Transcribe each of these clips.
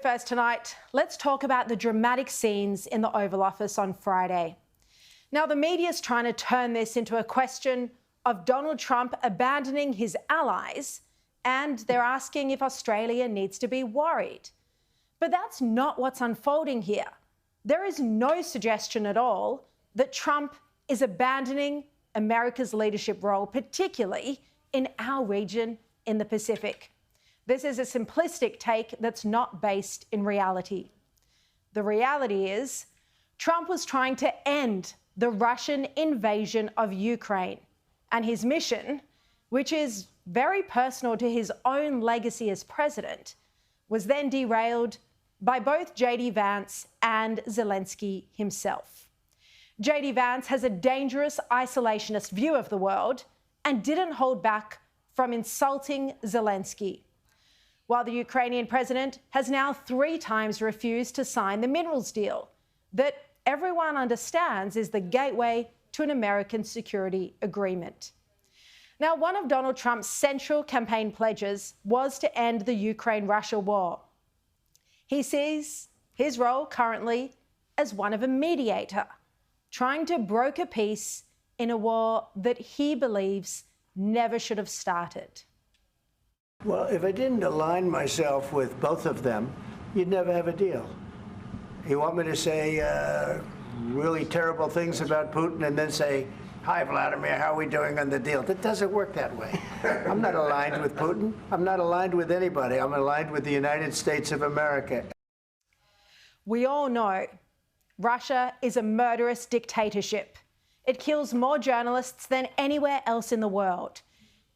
first tonight, let's talk about the dramatic scenes in the Oval Office on Friday. Now, the media's trying to turn this into a question of Donald Trump abandoning his allies, and they're asking if Australia needs to be worried. But that's not what's unfolding here. There is no suggestion at all that Trump is abandoning America's leadership role, particularly in our region in the Pacific. This is a simplistic take that's not based in reality. The reality is Trump was trying to end the Russian invasion of Ukraine, and his mission, which is very personal to his own legacy as president, was then derailed by both JD Vance and Zelensky himself. JD Vance has a dangerous isolationist view of the world and didn't hold back from insulting Zelensky, while the Ukrainian president has now 3 times refused to sign the minerals deal that everyone understands is the gateway to an American security agreement. Now, one of Donald Trump's central campaign pledges was to end the Ukraine-Russia war. He sees his role currently as one of a mediator, trying to broker peace in a war that he believes never should have started. Well, if I didn't align myself with both of them, you'd never have a deal. You want me to say really terrible things about Putin and then say, "Hi, Vladimir, how are we doing on the deal?" That doesn't work that way. I'm not aligned with Putin. I'm not aligned with anybody. I'm aligned with the United States of America. We all know Russia is a murderous dictatorship. It kills more journalists than anywhere else in the world.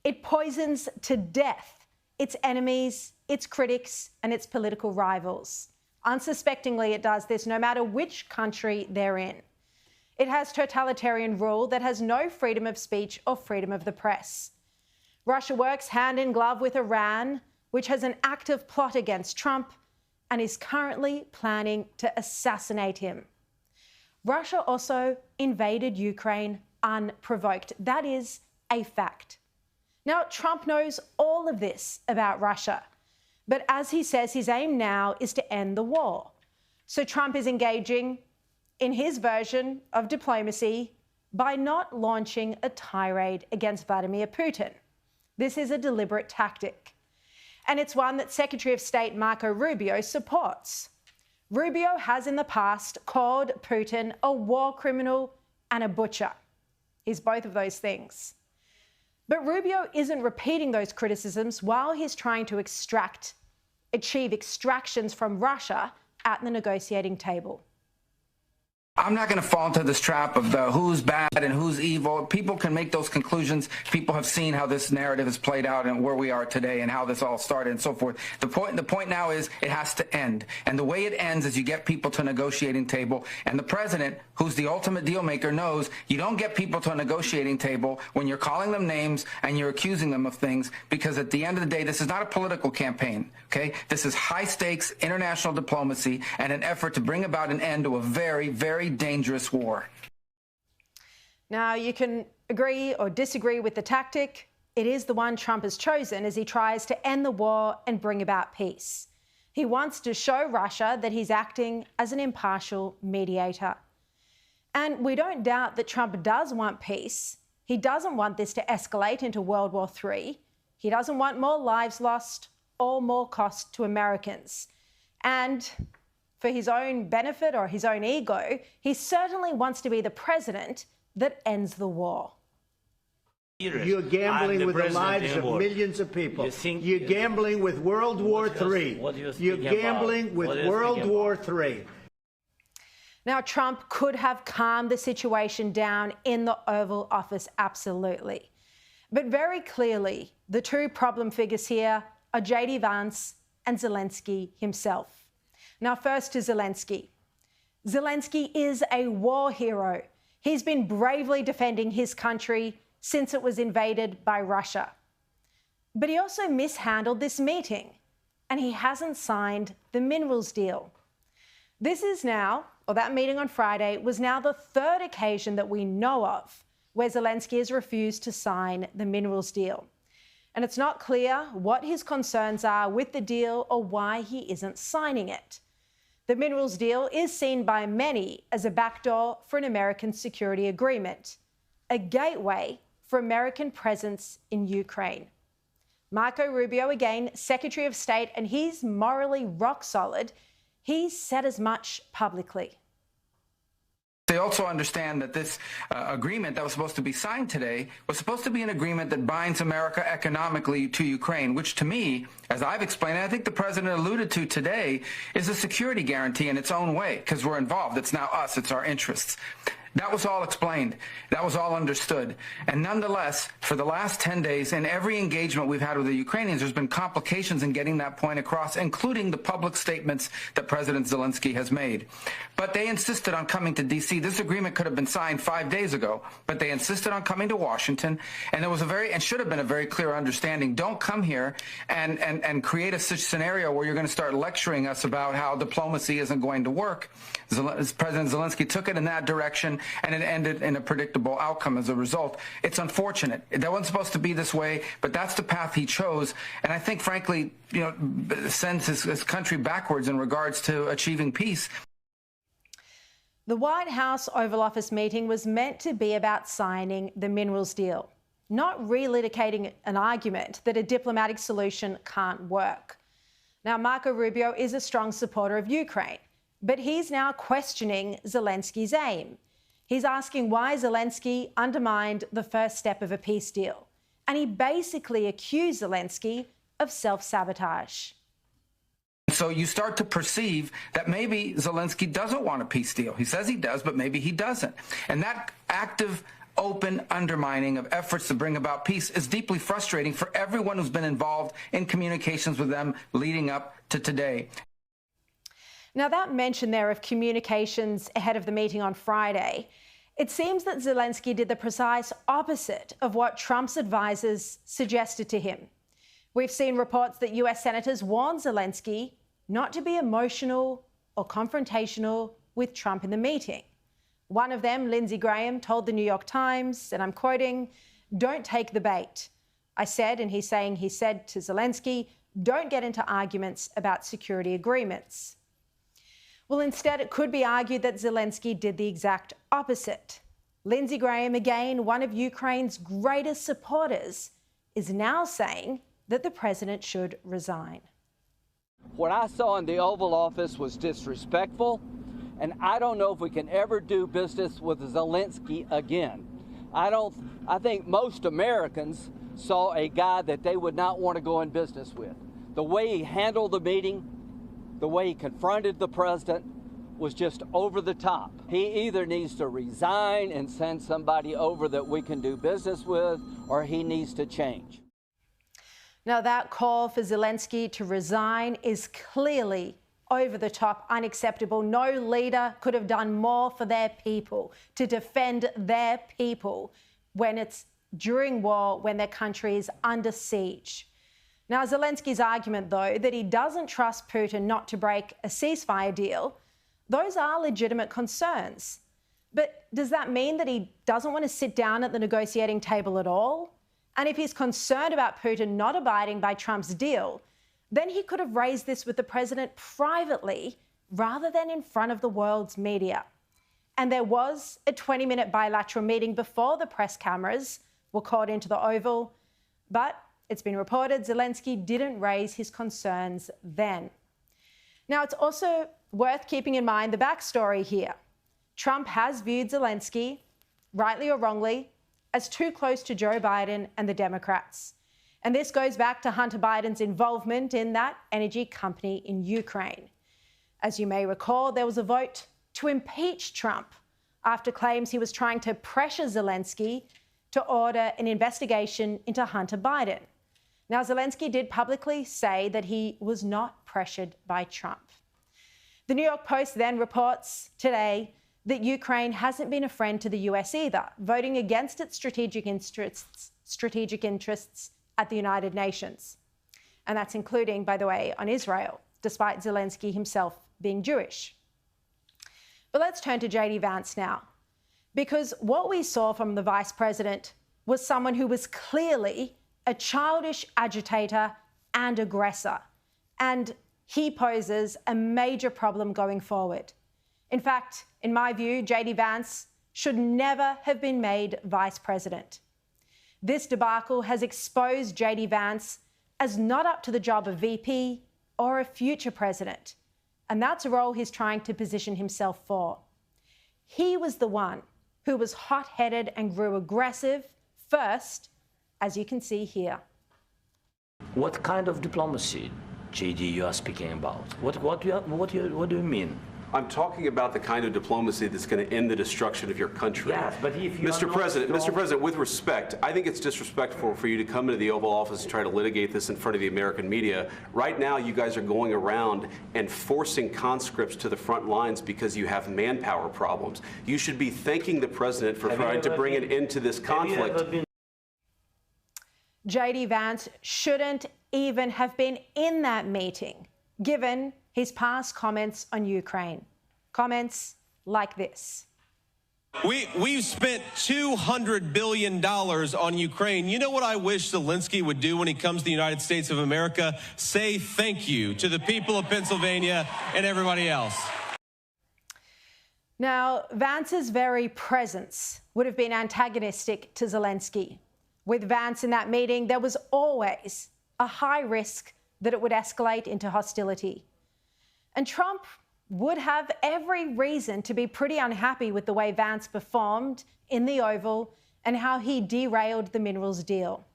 It poisons to death its enemies, its critics, and its political rivals. Unsuspectingly, it does this no matter which country they're in. It has totalitarian rule that has no freedom of speech or freedom of the press. Russia works hand in glove with Iran, which has an active plot against Trump and is currently planning to assassinate him. Russia also invaded Ukraine unprovoked. That is a fact. Now, Trump knows all of this about Russia, but as he says, his aim now is to end the war. So Trump is engaging in his version of diplomacy by not launching a tirade against Vladimir Putin. This is a deliberate tactic, and it's one that Secretary of State Marco Rubio supports. Rubio has in the past called Putin a war criminal and a butcher. He's both of those things. But Rubio isn't repeating those criticisms while he's trying to achieve extractions from Russia at the negotiating table. I'm not going to fall into this trap of the who's bad and who's evil. People can make those conclusions. People have seen how this narrative has played out and where we are today and how this all started and so forth. The point now is it has to end. And the way it ends is you get people to a negotiating table. And the president, who's the ultimate deal maker, knows you don't get people to a negotiating table when you're calling them names and you're accusing them of things, because at the end of the day, this is not a political campaign. Okay? This is high stakes international diplomacy and an effort to bring about an end to a very, very dangerous war. Now, you can agree or disagree with the tactic. It is the one Trump has chosen as he tries to end the war and bring about peace. He wants to show Russia that he's acting as an impartial mediator. And we don't doubt that Trump does want peace. He doesn't want this to escalate into World War III. He doesn't want more lives lost or more cost to Americans. And for his own benefit or his own ego, he certainly wants to be the president that ends the war. You're gambling with the lives of millions of people. You're gambling with World War III. You're gambling with World War III. Now, Trump could have calmed the situation down in the Oval Office, absolutely. But very clearly, the 2 problem figures here are JD Vance and Zelensky himself. Now, first to Zelensky. Zelensky is a war hero. He's been bravely defending his country since it was invaded by Russia. But he also mishandled this meeting, and he hasn't signed the minerals deal. This is now, or that meeting on Friday, was now the 3rd occasion that we know of where Zelensky has refused to sign the minerals deal. And it's not clear what his concerns are with the deal or why he isn't signing it. The minerals deal is seen by many as a backdoor for an American security agreement, a gateway for American presence in Ukraine. Marco Rubio, again, Secretary of State, and he's morally rock solid. He's said as much publicly. They also understand that this agreement that was supposed to be signed today was supposed to be an agreement that binds America economically to Ukraine, which to me, as I've explained, and I think the president alluded to today, is a security guarantee in its own way, because we're involved. It's now us. It's our interests. That was all explained. That was all understood. And nonetheless, for the last 10 days, in every engagement we've had with the Ukrainians, there's been complications in getting that point across, including the public statements that President Zelensky has made. But they insisted on coming to D.C. This agreement could have been signed 5 days ago, but they insisted on coming to Washington. And there was and should have been a very clear understanding. Don't come here and create a scenario where you're going to start lecturing us about how diplomacy isn't going to work. President Zelensky took it in that direction, and it ended in a predictable outcome as a result. It's unfortunate. That wasn't supposed to be this way, but that's the path he chose. And I think, frankly, sends his country backwards in regards to achieving peace. The White House Oval Office meeting was meant to be about signing the minerals deal, not relitigating an argument that a diplomatic solution can't work. Now, Marco Rubio is a strong supporter of Ukraine, but he's now questioning Zelensky's aim. He's asking why Zelensky undermined the first step of a peace deal. And he basically accused Zelensky of self-sabotage. So you start to perceive that maybe Zelensky doesn't want a peace deal. He says he does, but maybe he doesn't. And that active, open undermining of efforts to bring about peace is deeply frustrating for everyone who's been involved in communications with them leading up to today. Now, that mention there of communications ahead of the meeting on Friday, it seems that Zelensky did the precise opposite of what Trump's advisors suggested to him. We've seen reports that US senators warned Zelensky not to be emotional or confrontational with Trump in the meeting. One of them, Lindsey Graham, told the New York Times, and I'm quoting, "Don't take the bait." I said, and he said to Zelensky, "Don't get into arguments about security agreements." Well, instead, it could be argued that Zelensky did the exact opposite. Lindsey Graham, again, one of Ukraine's greatest supporters, is now saying that the president should resign. What I saw in the Oval Office was disrespectful, and I don't know if we can ever do business with Zelensky again. I think most Americans saw a guy that they would not want to go in business with. The way he handled the meeting, the way he confronted the president was just over the top. He either needs to resign and send somebody over that we can do business with, or he needs to change. Now, that call for Zelensky to resign is clearly over the top, unacceptable. No leader could have done more for their people, to defend their people when it's during war, when their country is under siege. Now, Zelensky's argument, though, that he doesn't trust Putin not to break a ceasefire deal, those are legitimate concerns. But does that mean that he doesn't want to sit down at the negotiating table at all? And if he's concerned about Putin not abiding by Trump's deal, then he could have raised this with the president privately rather than in front of the world's media. And there was a 20-minute bilateral meeting before the press cameras were called into the Oval, but it's been reported Zelensky didn't raise his concerns then. Now, it's also worth keeping in mind the backstory here. Trump has viewed Zelensky, rightly or wrongly, as too close to Joe Biden and the Democrats. And this goes back to Hunter Biden's involvement in that energy company in Ukraine. As you may recall, there was a vote to impeach Trump after claims he was trying to pressure Zelensky to order an investigation into Hunter Biden. Now, Zelensky did publicly say that he was not pressured by Trump. The New York Post then reports today that Ukraine hasn't been a friend to the US either, voting against its strategic interests at the United Nations. And that's including, by the way, on Israel, despite Zelensky himself being Jewish. But let's turn to JD Vance now, because what we saw from the vice president was someone who was clearly a childish agitator and aggressor, and he poses a major problem going forward. In fact, in my view, JD Vance should never have been made vice president. This debacle has exposed JD Vance as not up to the job of VP or a future president, and that's a role he's trying to position himself for. He was the one who was hot-headed and grew aggressive first, as you can see here. What kind of diplomacy, JD, you are speaking about? What do you mean? I'm talking about the kind of diplomacy that's going to end the destruction of your country. Yes, but if you Mr. President, with respect, I think it's disrespectful for you to come into the Oval Office and try to litigate this in front of the American media. Right now, you guys are going around and forcing conscripts to the front lines because you have manpower problems. You should be thanking the President for trying to bring an end to this conflict. JD Vance shouldn't even have been in that meeting, given his past comments on Ukraine. Comments like this. We've spent $200 billion on Ukraine. You know what I wish Zelensky would do when he comes to the United States of America? Say thank you to the people of Pennsylvania and everybody else. Now, Vance's very presence would have been antagonistic to Zelensky. With Vance in that meeting, there was always a high risk that it would escalate into hostility. And Trump would have every reason to be pretty unhappy with the way Vance performed in the Oval and how he derailed the minerals deal.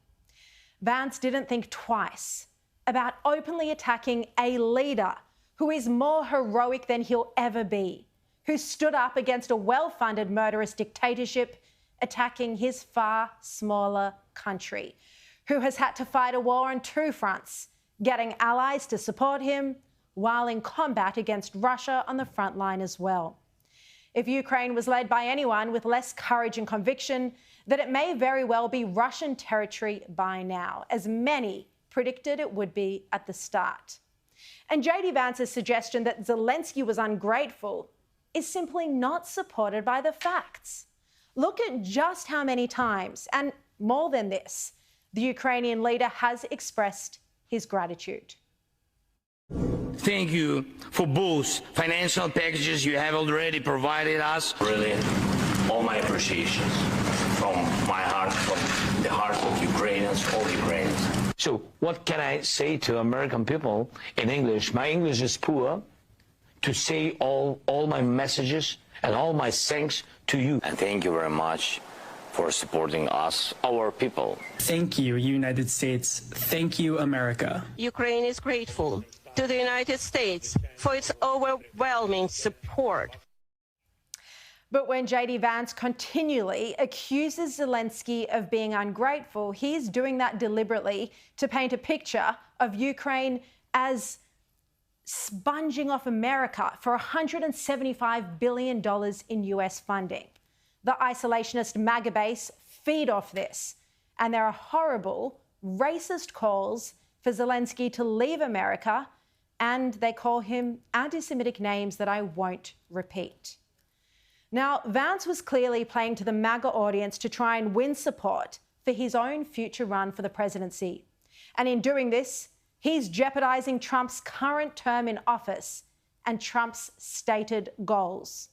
Vance didn't think twice about openly attacking a leader who is more heroic than he'll ever be, who stood up against a well-funded murderous dictatorship attacking his far smaller country, who has had to fight a war on two fronts, getting allies to support him while in combat against Russia on the front line as well. If Ukraine was led by anyone with less courage and conviction, then it may very well be Russian territory by now, as many predicted it would be at the start. And JD Vance's suggestion that Zelensky was ungrateful is simply not supported by the facts. Look at just how many times, and more than this, the Ukrainian leader has expressed his gratitude. Thank you for both financial packages you have already provided us. Really, all my appreciations from my heart, from the heart of Ukrainians, all Ukrainians. So what can I say to American people in English? My English is poor. To say all my messages and all my thanks to you. And thank you very much for supporting us, our people. Thank you, United States. Thank you, America. Ukraine is grateful to the United States for its overwhelming support. But when JD Vance continually accuses Zelensky of being ungrateful, he's doing that deliberately to paint a picture of Ukraine as sponging off America for $175 billion in US funding. The isolationist MAGA base feed off this, and there are horrible, racist calls for Zelensky to leave America, and they call him anti-Semitic names that I won't repeat. Now, Vance was clearly playing to the MAGA audience to try and win support for his own future run for the presidency. And in doing this, he's jeopardizing Trump's current term in office and Trump's stated goals.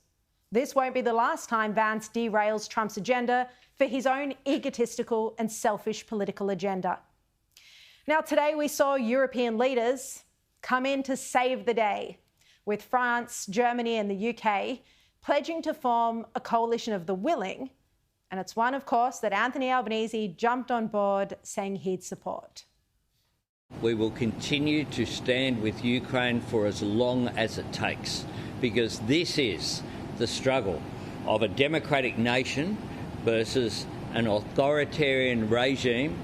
This won't be the last time Vance derails Trump's agenda for his own egotistical and selfish political agenda. Now, today we saw European leaders come in to save the day, with France, Germany and the UK pledging to form a coalition of the willing. And it's one, of course, that Anthony Albanese jumped on board saying he'd support. We will continue to stand with Ukraine for as long as it takes, because this is the struggle of a democratic nation versus an authoritarian regime.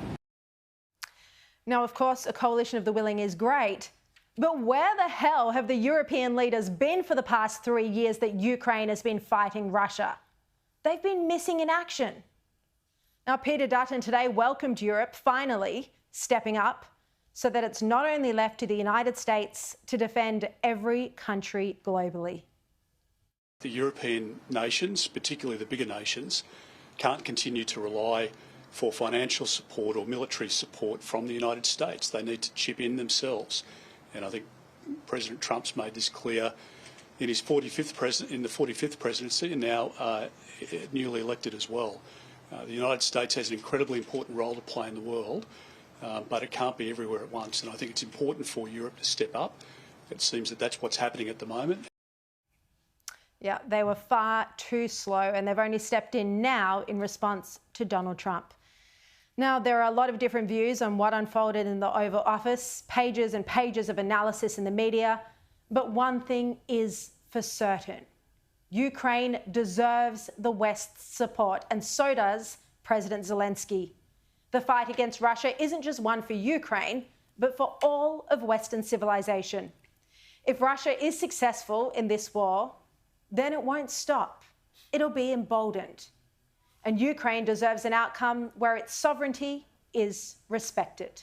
Now, of course, a coalition of the willing is great, but where the hell have the European leaders been for the past 3 years that Ukraine has been fighting Russia? They've been missing in action. Now, Peter Dutton today welcomed Europe finally stepping up so that it's not only left to the United States to defend every country globally. The European nations, particularly the bigger nations, can't continue to rely for financial support or military support from the United States. They need to chip in themselves. And I think President Trump's made this clear in his 45th presidency, and now newly elected as well. The United States has an incredibly important role to play in the world, but it can't be everywhere at once. And I think it's important for Europe to step up. It seems that that's what's happening at the moment. Yeah, they were far too slow, and they've only stepped in now in response to Donald Trump. Now, there are a lot of different views on what unfolded in the Oval Office, pages and pages of analysis in the media, but one thing is for certain. Ukraine deserves the West's support, and so does President Zelensky. The fight against Russia isn't just one for Ukraine, but for all of Western civilization. If Russia is successful in this war, then it won't stop. It'll be emboldened. And Ukraine deserves an outcome where its sovereignty is respected.